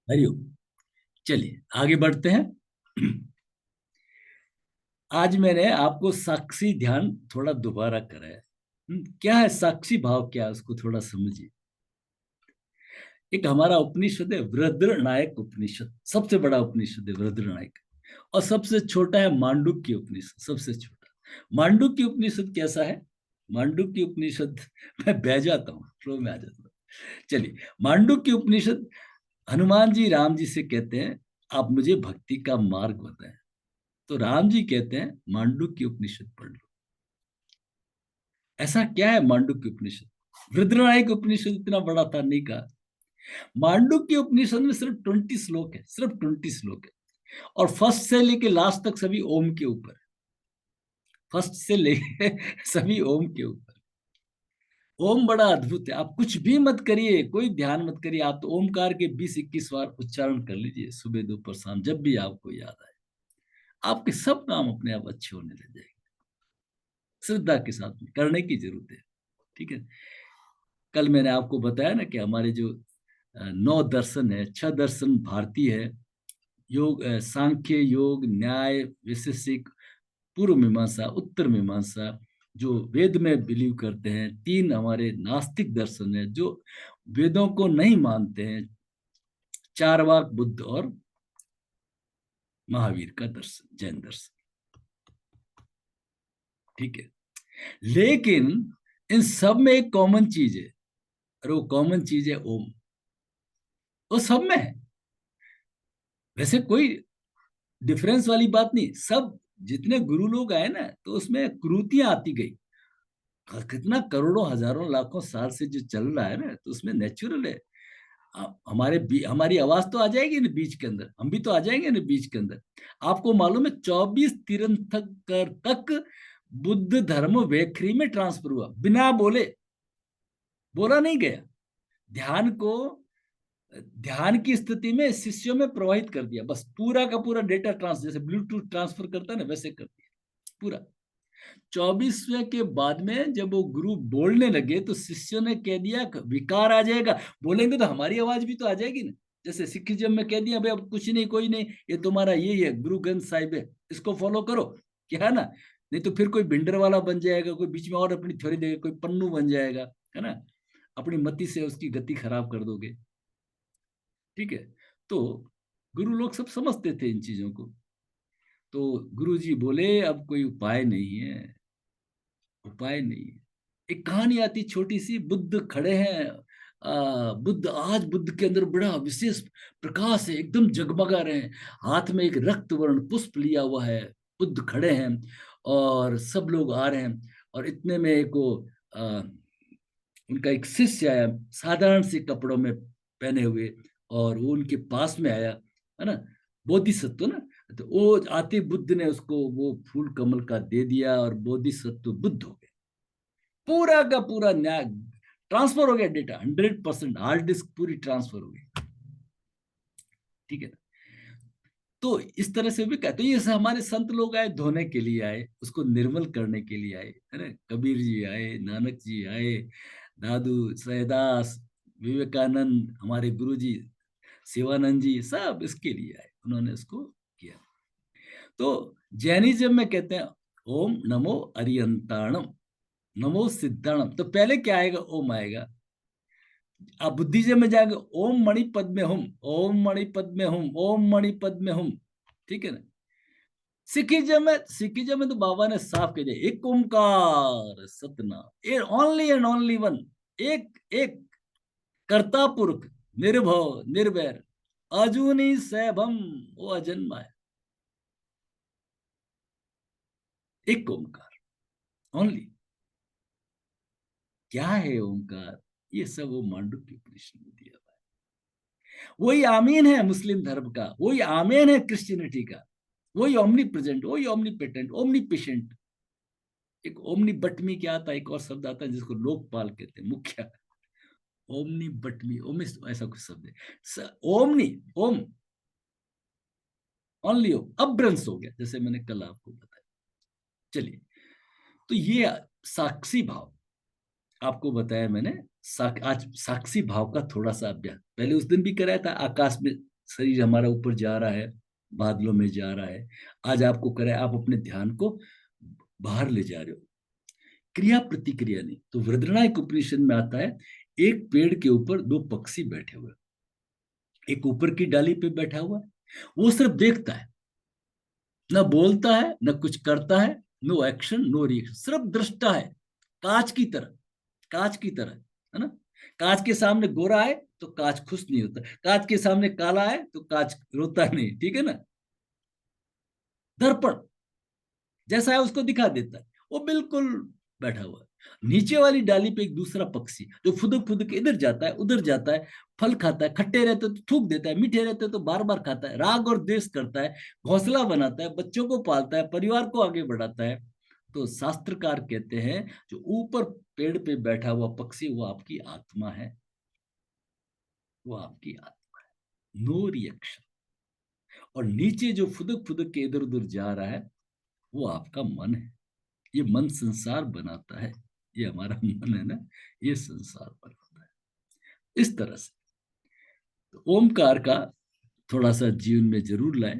हरिओम। चलिए आगे बढ़ते हैं। आज मैंने आपको साक्षी ध्यान थोड़ा दोबारा कराया। क्या है साक्षी भाव, क्या है उसको थोड़ा समझिए। एक हमारा उपनिषद है वृद्र नायक उपनिषद, सबसे बड़ा उपनिषद है वृद्र नायक। और सबसे छोटा है मांडुक्य उपनिषद, सबसे छोटा। मांडुक्य उपनिषद कैसा है? मांडुक्य उपनिषद मैं बह जाता हूँ, फ्लो में आ जाता हूँ। चलिए, मांडुक्य उपनिषद हनुमान जी राम जी से कहते हैं आप मुझे भक्ति का मार्ग बताएं। तो राम जी कहते हैं मांडुक्य उपनिषद पढ़ लो। ऐसा क्या है मांडुक्य उपनिषद? रुद्रनायक उपनिषद इतना बड़ा था, नहीं कहा। मांडुक्य उपनिषद में सिर्फ 20 श्लोक है, सिर्फ 20 श्लोक है। और फर्स्ट से लेके लास्ट तक सभी ओम के ऊपर। फर्स्ट से लेके सभी ओम के ऊपर। ओम बड़ा अद्भुत है। आप कुछ भी मत करिए, कोई ध्यान मत करिए, आप तो ओमकार के 20-21 बार उच्चारण कर लीजिए, सुबह दोपहर शाम, जब भी आपको याद आए। आपके सब काम अपने आप अच्छे होने लग जाएंगे। श्रद्धा के साथ में करने की जरूरत है। ठीक है। कल मैंने आपको बताया ना कि हमारे जो 9 दर्शन है, 6 दर्शन भारतीय है। योग, सांख्य, योग, न्याय, वैशेषिक, पूर्व मीमांसा, उत्तर मीमांसा, जो वेद में बिलीव करते हैं। 3 हमारे नास्तिक दर्शन है जो वेदों को नहीं मानते हैं। चारवाक बुद्ध और महावीर का दर्शन, जैन दर्शन। ठीक है। लेकिन इन सब में एक कॉमन चीज है, और वो कॉमन चीज है ओम। वो सब में है। वैसे कोई डिफरेंस वाली बात नहीं। सब जितने गुरु लोग आए ना, तो उसमें क्रूतियां आती गई। कितना करोड़ों हजारों लाखों साल से जो चल रहा है ना, तो उसमें नेचुरल है। हमारी आवाज तो आ जाएगी ना बीच के अंदर, हम भी तो आ जाएंगे ना बीच के अंदर। आपको मालूम है 24 तीर्थंकर तक बुद्ध धर्म वेखरी में ट्रांसफर हुआ, बिना बोले, बोला नहीं गया। ध्यान को ध्यान की स्थिति में शिष्यों में प्रवाहित कर दिया, बस पूरा का पूरा डेटा ट्रांसफर, जैसे ब्लूटूथ ट्रांसफर करता है ना, वैसे कर दिया पूरा। 24वें के बाद में जब वो गुरु बोलने लगे, तो शिष्यों ने कह दिया विकार आ जाएगा, बोलेंगे तो हमारी आवाज भी तो आ जाएगी ना। जैसे सिखिज्म में कह दिया भाई अब कुछ नहीं, कोई नहीं, ये तुम्हारा यही है, गुरु ग्रंथ साहिब है, इसको फॉलो करो, क्या है ना। नहीं तो फिर कोई भिंडर वाला बन जाएगा, कोई बीच में और अपनी थ्योरी देगा, कोई पन्नू बन जाएगा, है ना। अपनी मति से उसकी गति खराब कर दोगे। ठीक है। तो गुरु लोग सब समझते थे इन चीजों को। तो गुरु जी बोले अब कोई उपाय नहीं है, उपाय नहीं है। एक कहानी आती छोटी सी, बुद्ध खड़े हैं। बुद्ध, आज बुद्ध के अंदर बड़ा विशेष प्रकाश है, एकदम जगमगा रहे हैं। हाथ में एक रक्त वर्ण पुष्प लिया हुआ है। बुद्ध खड़े हैं और सब लोग आ रहे हैं। और इतने में एक वो उनका एक शिष्य आया, साधारण से कपड़ों में पहने हुए, और वो उनके पास में आया, है ना, बोधिसत्व ना। तो वो आते बुद्ध ने उसको वो फूल कमल का दे दिया, और बोधिसत्व बुद्ध हो गए। पूरा का पूरा न्याय ट्रांसफर हो गया, डेटा 100%, हार्ड डिस्क पूरी ट्रांसफर हो गई। ठीक है ना। तो इस तरह से भी कहते हैं, ये हमारे संत लोग आए, धोने के लिए आए, उसको निर्मल करने के लिए आए, है ना। कबीर जी आए, नानक जी आए, दादू सैदास, विवेकानंद, हमारे गुरु जी शिवानंद जी, सब इसके लिए आए, उन्होंने इसको किया। तो जैनिज्म में कहते हैं ओम नमो अरियंताणम, नमो सिद्धाणम। तो पहले क्या आएगा? ओम आएगा। आप बुद्धिज्म में जाएंगे, ओम मणि पद में हम, ओम मणि पद में हम, ओम मणि पद में हम। ठीक है ना। सिखिज्म में तो बाबा ने साफ कह दिया, एक Onkar Satnam, only and only one. एक एक कर्ता पुरख, निर्भव निर्वैर, अजूनी सैभम, वो अजन्मा है। एक ओंकार, ओनली। क्या है ओंकार? ये सब वो मांडुक्य उपनिषद में दिया हुआ है। वही आमीन है मुस्लिम धर्म का, वही आमीन है क्रिश्चियनिटी का, वही ओमनी प्रेजेंट, वही ओमनी पेटेंट, ओमनी पेशेंट। एक ओमनी बटमी क्या आता है, एक और शब्द आता है जिसको लोकपाल कहते हैं, मुखिया। ओमनी बटमी, ओम ऐसा कुछ शब्द है। ओमनी, ओम, ओनली ओम, अब्रंस हो गया, जैसे मैंने कल आपको बताया। चलिए, तो ये साक्षी भाव आपको बताया मैंने। आज साक्षी भाव का थोड़ा सा अभ्यास पहले उस दिन भी कराया था, आकाश में शरीर हमारा ऊपर जा रहा है, बादलों में जा रहा है। आज आपको करे, आप अपने ध्यान को बाहर ले जा रहे हो, क्रिया प्रतिक्रिया नहीं। तो वृद्रनायक उपनिषद में आता है, एक पेड़ के ऊपर दो पक्षी बैठे हुए, एक ऊपर की डाली पे बैठा हुआ है, वो सिर्फ देखता है, ना बोलता है ना कुछ करता है, नो एक्शन नो रिएक्शन, सिर्फ दृष्टा है, कांच की तरह, कांच की तरह, है ना। कांच के सामने गोरा है तो कांच खुश नहीं होता, कांच के सामने काला है तो कांच रोता नहीं, ठीक है ना। दर्पण जैसा है उसको दिखा देता है, वो बिल्कुल बैठा हुआ है। नीचे वाली डाली पे एक दूसरा पक्षी जो फुदक फुदक इधर जाता है उधर जाता है, फल खाता है, खट्टे रहते तो थूक देता है, मीठे रहते तो बार बार खाता है, राग और द्वेष करता है, घोंसला बनाता है, बच्चों को पालता है, परिवार को आगे बढ़ाता है। तो शास्त्रकार कहते हैं, जो ऊपर पेड़ पे बैठा हुआ पक्षी वो आपकी आत्मा है, वो आपकी आत्मा है, नो रिएक्शन। और नीचे जो फुदक फुदक के इधर उधर जा रहा है वो आपका मन है। ये मन संसार बनाता है, ये हमारा मन है ना, ये संसार बनाता है। इस तरह से तो ओमकार का थोड़ा सा जीवन में जरूर लाएं।